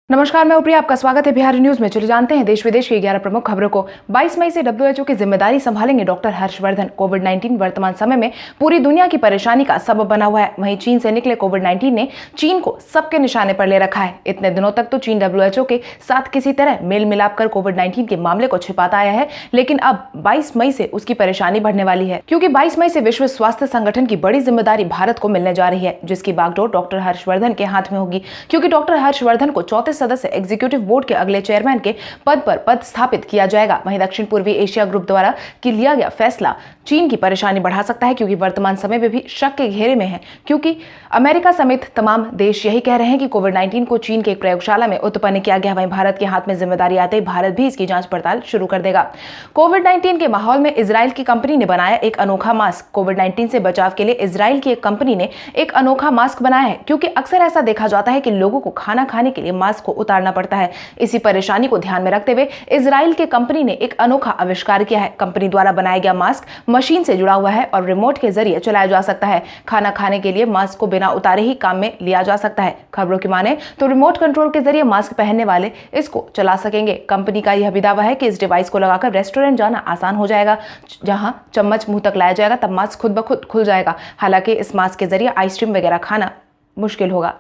नमस्कार, मैं प्रिया, आपका स्वागत है बिहारी न्यूज में। चलिए जानते हैं देश विदेश की 11 प्रमुख खबरों को। 22 मई से डब्ल्यूएचओ की जिम्मेदारी संभालेंगे डॉक्टर हर्षवर्धन। कोविड-19 वर्तमान समय में पूरी दुनिया की परेशानी का सबब बना हुआ है। वहीं चीन से निकले कोविड-19 ने चीन को सबके निशाने पर ले रखा है। इतने दिनों तक तो चीन डब्ल्यूएचओ के साथ किसी तरह मेल मिलाप कर कोविड-19 के मामले को छिपाता आया है, लेकिन अब 22 मई से उसकी परेशानी बढ़ने वाली है, क्योंकि 22 मई से विश्व स्वास्थ्य संगठन की बड़ी जिम्मेदारी भारत को मिलने जा रही है, जिसकी बागडोर डॉक्टर हर्षवर्धन के हाथ में होगी। क्योंकि डॉक्टर हर्षवर्धन को 34 सदस्य एग्जीक्यूटिव बोर्ड के अगले चेयरमैन के पद पर पदस्थापित किया जाएगा। वहीं दक्षिण पूर्वी एशिया ग्रुप द्वारा लिया गया फैसला चीन की परेशानी बढ़ा सकता है, क्योंकि वर्तमान समय में भी शक के घेरे में है, क्योंकि अमेरिका समेत तमाम देश यही कह रहे हैं कि कोविड-19 को चीन के एक प्रयोगशाला में उत्पन्न किया गया। वहीं भारत के हाथ में जिम्मेदारी आते ही भारत भी इसकी जांच पड़ताल शुरू कर देगा। कोविड-19 के माहौल में इजराइल की कंपनी ने बनाया एक अनोखा मास्क। कोविड-19 से बचाव के लिए इजराइल की एक कंपनी ने एक अनोखा मास्क बनाया है, क्योंकि अक्सर ऐसा देखा जाता है कि लोगों को खाना खाने के लिए मास्क को उतारना पड़ता है। इसी परेशानी को ध्यान में रखते हुए इजराइल के कंपनी ने एक अनोखा आविष्कार किया है। कंपनी द्वारा बनाया गया मास्क मशीन से जुड़ा हुआ है और रिमोट के जरिए चलाया जा सकता है। खाना खाने के लिए मास्क को बिना उतारे ही काम में लिया जा सकता है। खबरों की माने तो रिमोट कंट्रोल के जरिए मास्क पहनने वाले इसको चला सकेंगे। कंपनी का यह भी दावा है कि इस डिवाइस को लगाकर रेस्टोरेंट जाना आसान हो जाएगा। जहां चम्मच मुंह तक लाया जाएगा, तब मास्क खुद ब खुद खुल जाएगा। हालांकि इस मास्क के जरिए आइसक्रीम वगैरह खाना मुश्किल होगा।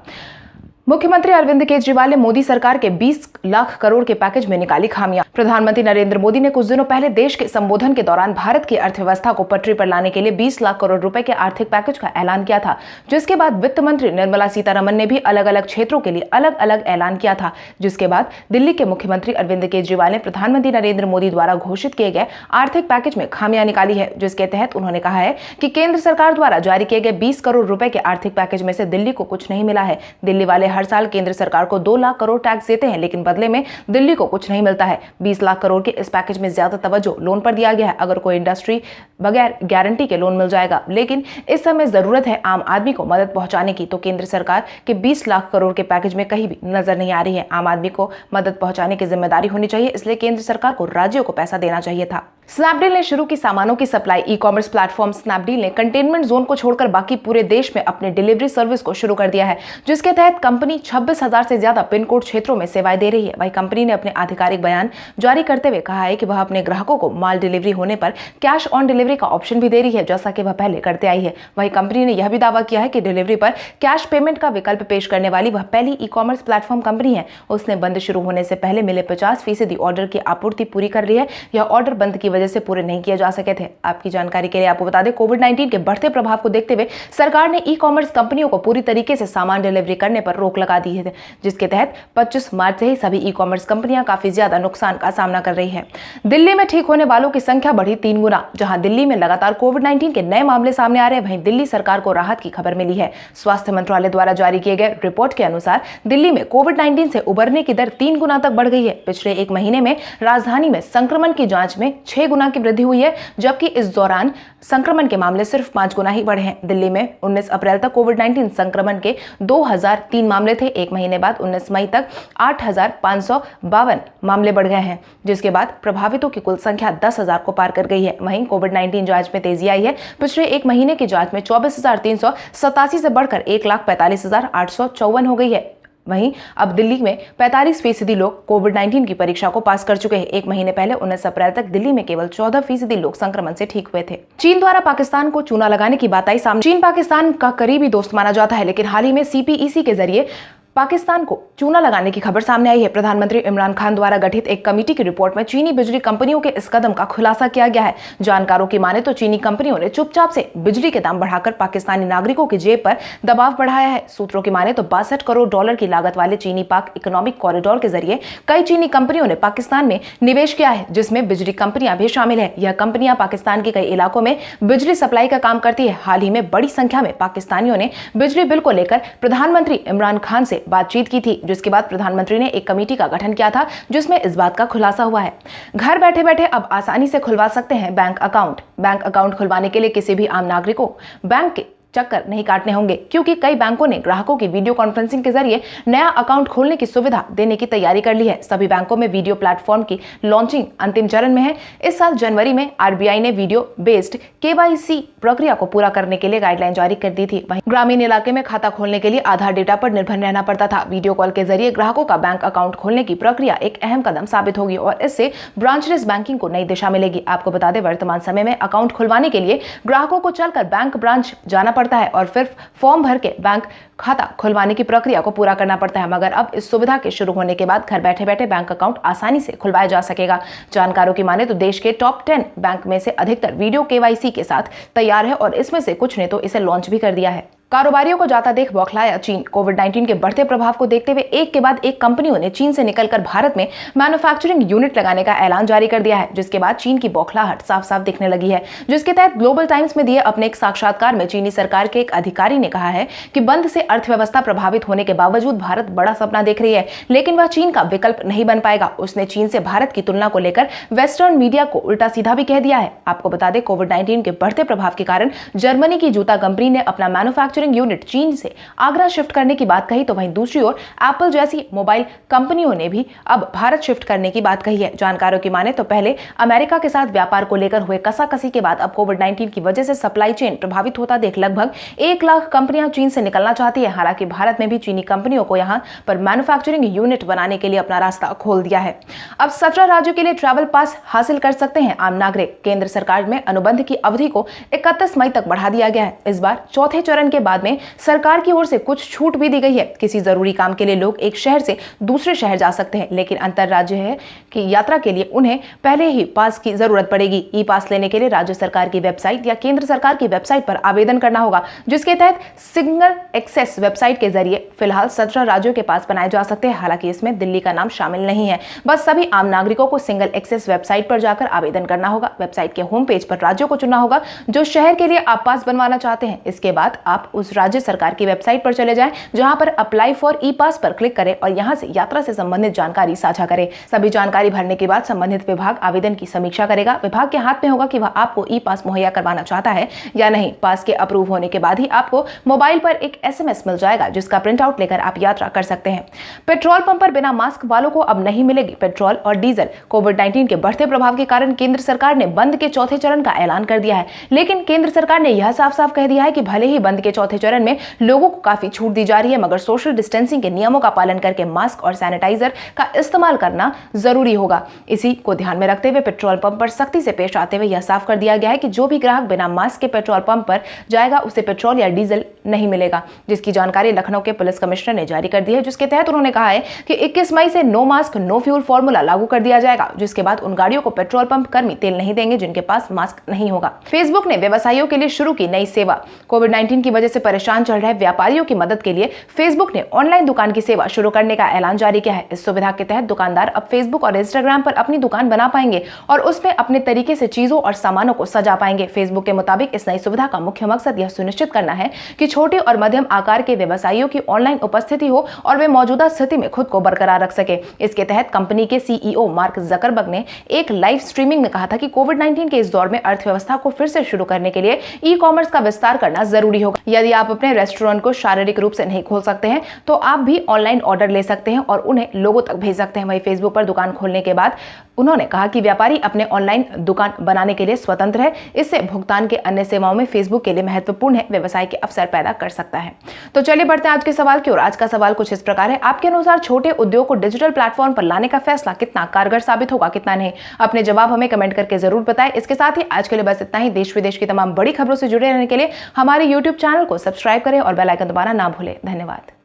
मुख्यमंत्री अरविंद केजरीवाल ने मोदी सरकार के 20 लाख करोड़ के पैकेज में निकाली खामियां। प्रधानमंत्री नरेंद्र मोदी ने कुछ दिनों पहले देश के संबोधन के दौरान भारत की अर्थव्यवस्था को पटरी पर लाने के लिए 20 लाख करोड़ रुपए के आर्थिक पैकेज का ऐलान किया था, जिसके बाद वित्त मंत्री निर्मला सीतारमण ने भी अलग अलग क्षेत्रों के लिए अलग अलग ऐलान किया था। जिसके बाद दिल्ली के मुख्यमंत्री अरविंद केजरीवाल ने प्रधानमंत्री नरेंद्र मोदी द्वारा घोषित किए गए आर्थिक पैकेज में खामियां निकाली है, जिसके तहत उन्होंने कहा है कि केंद्र सरकार द्वारा जारी किए गए 20 करोड़ रुपए के आर्थिक पैकेज में से दिल्ली को कुछ नहीं मिला है। दिल्ली वाले हर साल केंद्र सरकार को 2 लाख करोड़ टैक्स देते हैं, लेकिन बदले में दिल्ली को कुछ नहीं मिलता है। 20 लाख करोड़ के इस पैकेज में ज्यादा तवज्जो लोन पर दिया गया है। अगर कोई इंडस्ट्री बगैर गारंटी के लोन मिल जाएगा, लेकिन इस समय जरूरत है आम आदमी को मदद पहुंचाने की, तो केंद्र सरकार के 20 लाख करोड़ के पैकेज में कहीं भी नजर नहीं आ रही है। आम आदमी को मदद पहुंचाने की जिम्मेदारी होनी चाहिए, इसलिए केंद्र सरकार को राज्यों को पैसा देना चाहिए था। स्नैपडील ने शुरू की सामानों की supply. E commerce platform Snapdeal ने कंटेनमेंट जोन को छोड़कर बाकी पूरे देश में अपने डिलीवरी सर्विस को शुरू कर दिया है, जिसके तहत कंपनी 26,000 से ज्यादा पिन कोड क्षेत्रों में सेवाएं दे रही है। वही कंपनी ने अपने आधिकारिक बयान जारी करते हुए कहा है कि वह अपने ग्राहकों को माल डिलीवरी होने पर कैश ऑन डिलीवरी का ऑप्शन भी दे रही है, जैसा कि वह पहले करते आई है। वही कंपनी ने यह भी दावा किया है कि डिलीवरी पर कैश पेमेंट का विकल्प पेश करने वाली वह पहली ई कॉमर्स प्लेटफॉर्म कंपनी है। उसने बंद शुरू होने से पहले मिले 50% ऑर्डर की आपूर्ति पूरी कर ली है। यह ऑर्डर बंद की वजह से पूरे नहीं किए जा सके थे। आपकी जानकारी के लिए आपको बता दें, कोविड-19 के बढ़ते प्रभाव को देखते हुए सरकार ने ई कॉमर्स कंपनियों को पूरी तरीके से सामान डिलीवरी करने पर रोक लगा दी है, जिसके तहत 25 मार्च से ही सभी ई कॉमर्स कंपनियां काफी ज्यादा नुकसान का सामना कर रही है। दिल्ली में ठीक होने वालों की संख्या बढ़ी 3 गुना। जहां दिल्ली में लगातार कोविड-19 के नए मामले सामने आ रहे हैं, वहीं दिल्ली सरकार को राहत की खबर मिली है। स्वास्थ्य मंत्रालय द्वारा जारी किए गए रिपोर्ट के अनुसार दिल्ली में कोविड-19 से उबरने की दर 3 गुना तक बढ़ गई है। पिछले एक महीने में राजधानी में संक्रमण की जांच में 6 गुना की वृद्धि हुई है, जबकि इस दौरान संक्रमण के मामले सिर्फ 5 गुना ही बढ़े हैं। दिल्ली में 19 अप्रैल तक कोविड-19 संक्रमण के 2003 मामले थे। एक महीने बाद 19 मई तक 8,552 मामले बढ़ गए हैं, जिसके बाद प्रभावितों की कुल संख्या 10,000 को पार कर गई है। वहीं कोविड-19 जांच में तेजी आई है। पिछले एक महीने की जांच में 24,387 से बढ़कर 1,45,854 हो गई है। वहीं अब दिल्ली में 45% लोग कोविड-19 की परीक्षा को पास कर चुके हैं। एक महीने पहले 19 अप्रैल तक दिल्ली में केवल 14% लोग संक्रमण से ठीक हुए थे। चीन द्वारा पाकिस्तान को चूना लगाने की बात आई सामने। चीन पाकिस्तान का करीबी दोस्त माना जाता है, लेकिन हाल ही में सीपीईसी के जरिए पाकिस्तान को चूना लगाने की खबर सामने आई है। प्रधानमंत्री इमरान खान द्वारा गठित एक कमेटी की रिपोर्ट में चीनी बिजली कंपनियों के इस कदम का खुलासा किया गया है। जानकारों की माने तो चीनी कंपनियों ने चुपचाप से बिजली के दाम बढ़ाकर पाकिस्तानी नागरिकों की जेब पर दबाव बढ़ाया है। सूत्रों की माने तो $62 करोड़ की लागत वाले चीनी पाक इकोनॉमिक कॉरिडोर के जरिए कई चीनी कंपनियों ने पाकिस्तान में निवेश किया है, जिसमें बिजली कंपनियां भी शामिल है। यह कंपनियां पाकिस्तान के कई इलाकों में बिजली सप्लाई का काम करती है। हाल ही में बड़ी संख्या में पाकिस्तानियों ने बिजली बिल को लेकर प्रधानमंत्री इमरान खान से बातचीत की थी, जिसके बाद प्रधानमंत्री ने एक कमेटी का गठन किया था, जिसमें इस बात का खुलासा हुआ है। घर बैठे बैठे अब आसानी से खुलवा सकते हैं बैंक अकाउंट। बैंक अकाउंट खुलवाने के लिए किसी भी आम नागरिक को बैंक के चक्कर नहीं काटने होंगे, क्योंकि कई बैंकों ने ग्राहकों की वीडियो कॉन्फ्रेंसिंग के जरिए नया अकाउंट खोलने की सुविधा देने की तैयारी कर ली है। सभी बैंकों में वीडियो प्लेटफॉर्म की लॉन्चिंग अंतिम चरण में है। इस साल जनवरी में आरबीआई ने वीडियो बेस्ड केवाईसी प्रक्रिया को पूरा करने के लिए गाइडलाइन जारी कर दी थी। वहीं ग्रामीण इलाके में खाता खोलने के लिए आधार डेटा पर निर्भर रहना पड़ता था। वीडियो कॉल के जरिए ग्राहकों का बैंक अकाउंट खोलने की प्रक्रिया एक अहम कदम साबित होगी और इससे ब्रांचलेस बैंकिंग को नई दिशा मिलेगी। आपको बता दें, वर्तमान समय में अकाउंट खुलवाने के लिए ग्राहकों को चलकर बैंक ब्रांच जाना पड़ता है और फिर फॉर्म भर के बैंक खाता खुलवाने की प्रक्रिया को पूरा करना पड़ता है। मगर अब इस सुविधा के शुरू होने के बाद घर बैठे बैठे बैंक अकाउंट आसानी से खुलवाया जा सकेगा। जानकारों की माने तो देश के टॉप 10 बैंक में से अधिकतर वीडियो केवाईसी के साथ तैयार है और इसमें से कुछ ने तो इसे लॉन्च भी कर दिया है। कारोबारियों को जाता देख बौखलाया चीन। कोविड-19 के बढ़ते प्रभाव को देखते हुए एक के बाद एक कंपनियों ने चीन से निकलकर भारत में मैन्युफैक्चरिंग यूनिट लगाने का ऐलान जारी कर दिया है, जिसके बाद चीन की बौखलाहट साफ साफ दिखने लगी है। जिसके तहत ग्लोबल टाइम्स में दिए अपने एक साक्षात्कार में चीनी सरकार के एक अधिकारी ने कहा है कि बंद से अर्थव्यवस्था प्रभावित होने के बावजूद भारत बड़ा सपना देख रही है, लेकिन वह चीन का विकल्प नहीं बन पाएगा। उसने चीन से भारत की तुलना को लेकर वेस्टर्न मीडिया को उल्टा सीधा भी कह दिया है। आपको बता दें, कोविड-19 के बढ़ते प्रभाव के कारण जर्मनी की जूता कंपनी ने अपना मैन्युफैक्चरिंग यूनिट चीन से आगरा शिफ्ट करने की बात कही, तो वहीं दूसरी ओर एप्पल जैसी मोबाइल कंपनियों ने भी अब भारत शिफ्ट करने की बात कही है। जानकारों की माने तो पहले अमेरिका के साथ व्यापार को लेकर हुए कसाकसी के बाद अब कोविड-19 की वजह से सप्लाई चेन प्रभावित होता देख लगभग 1 लाख कंपनियां चीन से निकलना चाहती है। हालांकि भारत में भी चीनी कंपनियों को यहां पर मैन्युफैक्चरिंग यूनिट बनाने के लिए अपना रास्ता खोल दिया है। अब 17 राज्यों के लिए ट्रैवल पास हासिल कर सकते हैं आम नागरिक। केंद्र सरकार में अनुबंध की अवधि को 31 मई तक बढ़ा दिया गया है। इस बार चौथे चरण के बाद में सरकार की ओर से कुछ छूट भी दी गई है। किसी जरूरी काम के लिए लोग एक शहर से दूसरे शहर जा सकते हैं, लेकिन अंतरराज्य है कि यात्रा के लिए उन्हें पहले ही पास की जरूरत पड़ेगी। ई पास लेने के लिए राज्य सरकार की वेबसाइट या केंद्र सरकार की वेबसाइट पर आवेदन करना होगा, जिसके तहत सिंगल एक्सेस वेबसाइट के जरिए फिलहाल 17 राज्यों के पास बनाए जा सकते हैं। हालांकि इसमें दिल्ली का नाम शामिल नहीं है। बस सभी आम नागरिकों को सिंगल एक्सेस वेबसाइट पर जाकर आवेदन करना होगा। वेबसाइट के होम पेज पर राज्यों को चुनना होगा जो शहर के लिए आप पास बनवाना चाहते हैं। इसके बाद आप उस राज्य सरकार की वेबसाइट पर चले जाएं, जहां पर अप्लाई फॉर ई पास पर क्लिक करें और यहां से यात्रा से संबंधित जानकारी साझा करें। सभी जानकारी भरने के बाद संबंधित विभाग आवेदन की समीक्षा करेगा। विभाग के हाथ में होगा कि वह आपको ई पास मुहैया करवाना चाहता है या नहीं। पास के अप्रूव होने के बाद ही आपको मोबाइल पर एक SMS मिल जाएगा, जिसका प्रिंट आउट लेकर आप यात्रा कर सकते हैं। पेट्रोल पंप पर बिना मास्क वालों को अब नहीं मिलेगी पेट्रोल और डीजल। कोविड-19 के बढ़ते प्रभाव के कारण केंद्र सरकार ने बंद के चौथे चरण का ऐलान कर दिया है, लेकिन केंद्र सरकार ने यह साफ साफ कह दिया है कि भले ही बंद के चौथे चरण में लोगों को काफी छूट दी जा रही है, मगर सोशल डिस्टेंसिंग के नियमों का पालन करके मास्क और सैनिटाइजर का इस्तेमाल करना जरूरी होगा। इसी को ध्यान में रखते हुए पेट्रोल पंप पर सख्ती से पेश आते हुए यह साफ कर दिया गया है कि जो भी ग्राहक बिना मास्क के पेट्रोल पंप पर जाएगा उसे पेट्रोल या डीजल नहीं मिलेगा, जिसकी जानकारी लखनऊ के पुलिस कमिश्नर ने जारी कर दी है। जिसके तहत उन्होंने कहा है कि 21 मई से no mask no fuel formula लागू कर दिया जाएगा, जिसके बाद उन गाड़ियों को पेट्रोल पंप कर्मी तेल नहीं देंगे जिनके पास मास्क नहीं होगा। फेसबुक ने व्यवसायियों के लिए शुरू की नई सेवा। कोविड-19 की वजह से परेशान चल रहे व्यापारियों की मदद के लिए फेसबुक ने ऑनलाइन दुकान की सेवा शुरू करने का ऐलान जारी किया है। इस सुविधा के तहत दुकानदार अब फेसबुक और इंस्टाग्राम पर अपनी दुकान बना पाएंगे और उसमें अपने तरीके से चीजों और सामानों को सजा पाएंगे। फेसबुक के मुताबिक इस नई सुविधा का मुख्य मकसद यह सुनिश्चित करना है कि छोटे और मध्यम आकार के व्यवसायियों की ऑनलाइन उपस्थिति हो और वे मौजूदा स्थिति में खुद को बरकरार रख सके। इसके तहत कंपनी के CEO मार्क जकरबर्ग ने एक लाइव स्ट्रीमिंग में कहा था कि कोविड-19 के इस दौर में अर्थव्यवस्था को फिर से शुरू करने के लिए ई-कॉमर्स का विस्तार करना जरूरी होगा। यदि आप अपने रेस्टोरेंट को शारीरिक रूप से नहीं खोल सकते हैं तो आप भी ऑनलाइन ऑर्डर ले सकते हैं और उन्हें लोगों तक भेज सकते हैं। वहीं फेसबुक पर दुकान खोलने के बाद उन्होंने कहा कि व्यापारी अपने ऑनलाइन दुकान बनाने के लिए स्वतंत्र है। इससे भुगतान के अन्य सेवाओं में फेसबुक के लिए महत्वपूर्ण है व्यवसाय के अवसर पैदा कर सकता है। तो चलिए बढ़ते हैं आज के सवाल की ओर। आज का सवाल कुछ इस प्रकार है, आपके अनुसार छोटे उद्योग को डिजिटल प्लेटफॉर्म पर लाने का फैसला कितना कारगर साबित होगा, कितना नहीं? अपने जवाब हमें कमेंट करके जरूर बताएं। इसके साथ ही आज के लिए बस इतना ही। देश विदेश की तमाम बड़ी खबरों से जुड़े रहने के लिए हमारे YouTube चैनल को सब्सक्राइब करें और बेल आइकन दबाना ना भूलें। धन्यवाद।